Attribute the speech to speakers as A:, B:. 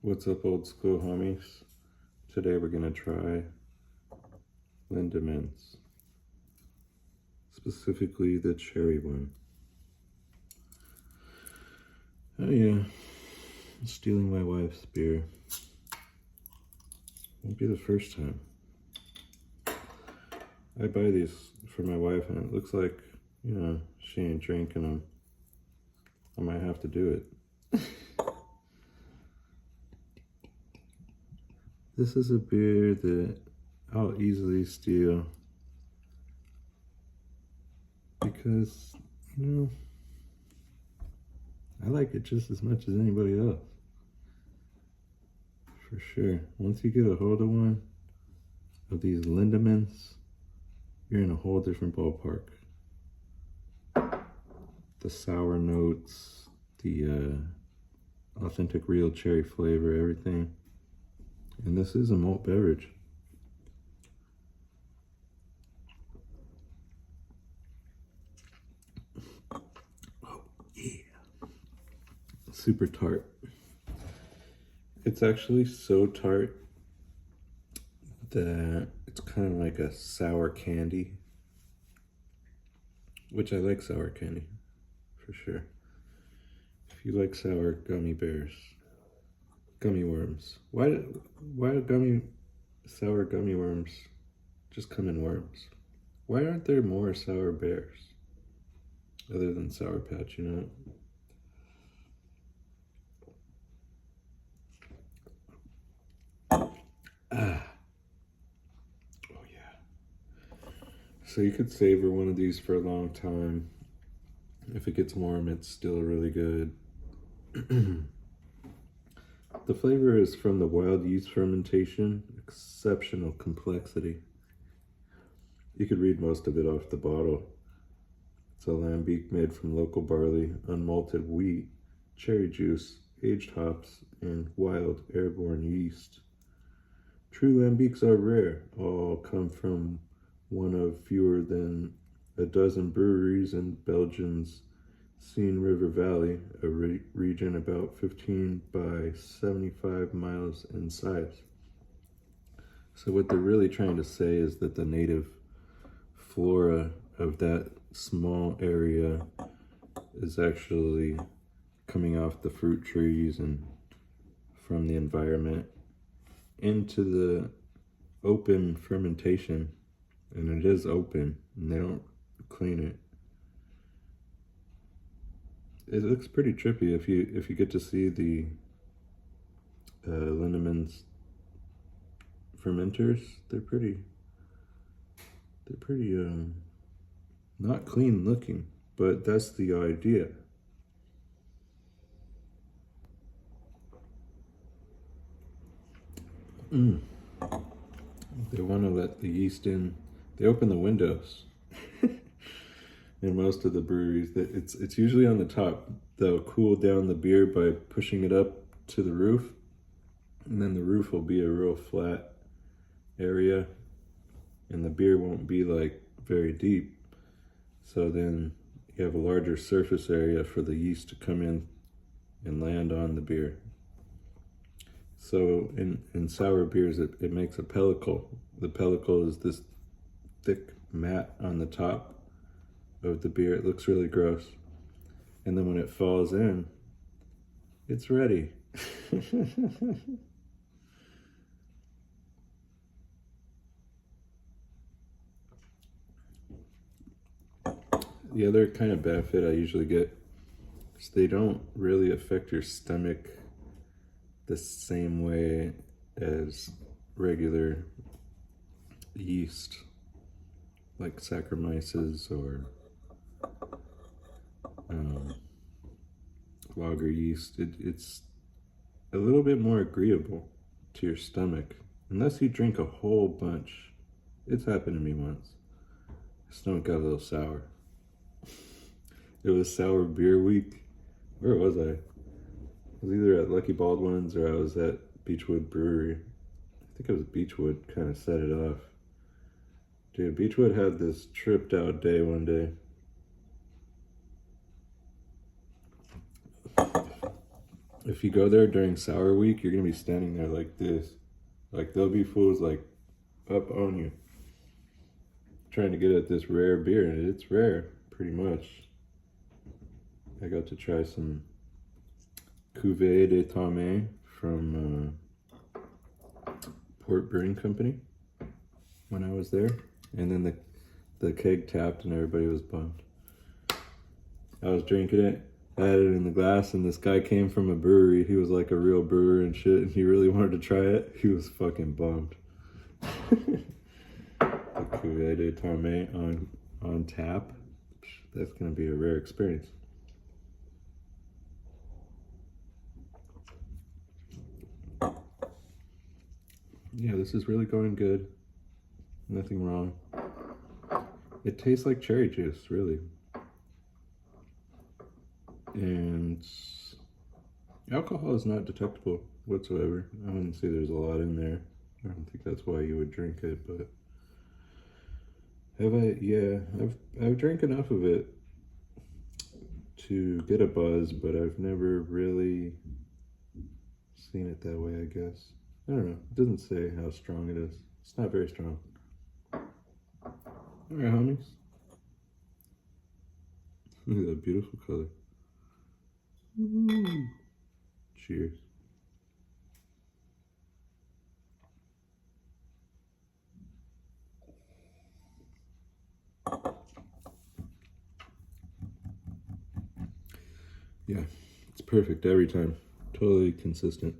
A: What's up, old school homies? Today we're gonna try Lindemans, specifically the cherry one. Oh yeah, stealing my wife's beer. Won't be the first time. I buy these for my wife and it looks like, she ain't drinking them. I might have to do it. This is a beer that I'll easily steal because, I like it just as much as anybody else. For sure. Once you get a hold of one of these Lindemans, you're in a whole different ballpark. The sour notes, the authentic real cherry flavor, everything. And this is a malt beverage. Oh, yeah. Super tart. It's actually so tart that it's kind of like a sour candy, which I like sour candy, for sure. If you like sour gummy bears, gummy worms. Why do sour gummy worms just come in worms? Why aren't there more sour bears other than Sour Patch, Ah. Oh yeah. So you could savor one of these for a long time. If it gets warm, it's still really good. The flavor is from the wild yeast fermentation, exceptional complexity. You could read most of it off the bottle. It's a lambic made from local barley, unmalted wheat, cherry juice, aged hops, and wild airborne yeast. True lambics are rare. All come from one of fewer than a dozen breweries in Belgium's Seine River Valley, a region about 15 by 75 miles in size. So what they're really trying to say is that the native flora of that small area is actually coming off the fruit trees and from the environment into the open fermentation. And it is open, and they don't clean it. It looks pretty trippy if you get to see the Lindemans fermenters. They're pretty not clean looking, but that's the idea. They want to let the yeast in. They open the windows. In most of the breweries, that it's usually on the top. They'll cool down the beer by pushing it up to the roof, and then the roof will be a real flat area, and the beer won't be like very deep. So then you have a larger surface area for the yeast to come in and land on the beer. So in sour beers, it makes a pellicle. The pellicle is this thick mat on the top of the beer. It looks really gross. And then when it falls in, it's ready. The other kind of benefit I usually get is they don't really affect your stomach the same way as regular yeast, like Saccharomyces or lager yeast. It's a little bit more agreeable to your stomach, unless you drink a whole bunch. It's happened to me once. My stomach got a little sour. It was sour beer week. Where was I? I was either at Lucky Baldwin's or I was at Beechwood Brewery. I think it was Beechwood kind of set it off. Dude, Beechwood had this tripped out day one day. If you go there during sour week, you're gonna be standing there like this. Like there'll be fools like up on you trying to get at this rare beer, and it's rare, pretty much. I got to try some Cuvée de Tame from Port Brewing Company when I was there, and then the keg tapped and everybody was bummed. I was drinking it, I had it in the glass, and this guy came from a brewery. He was like a real brewer and shit, and he really wanted to try it. He was fucking bummed. The Cuvée de Tame on tap. That's gonna be a rare experience. Yeah, this is really going good. Nothing wrong. It tastes like cherry juice, really. And alcohol is not detectable whatsoever. I wouldn't say there's a lot in there. I don't think that's why you would drink it, but I've drank enough of it to get a buzz, but I've never really seen it that way, I guess. I don't know. It doesn't say how strong it is. It's not very strong. Alright, homies. Look at that beautiful color. Ooh. Cheers. Yeah, it's perfect every time. Totally consistent.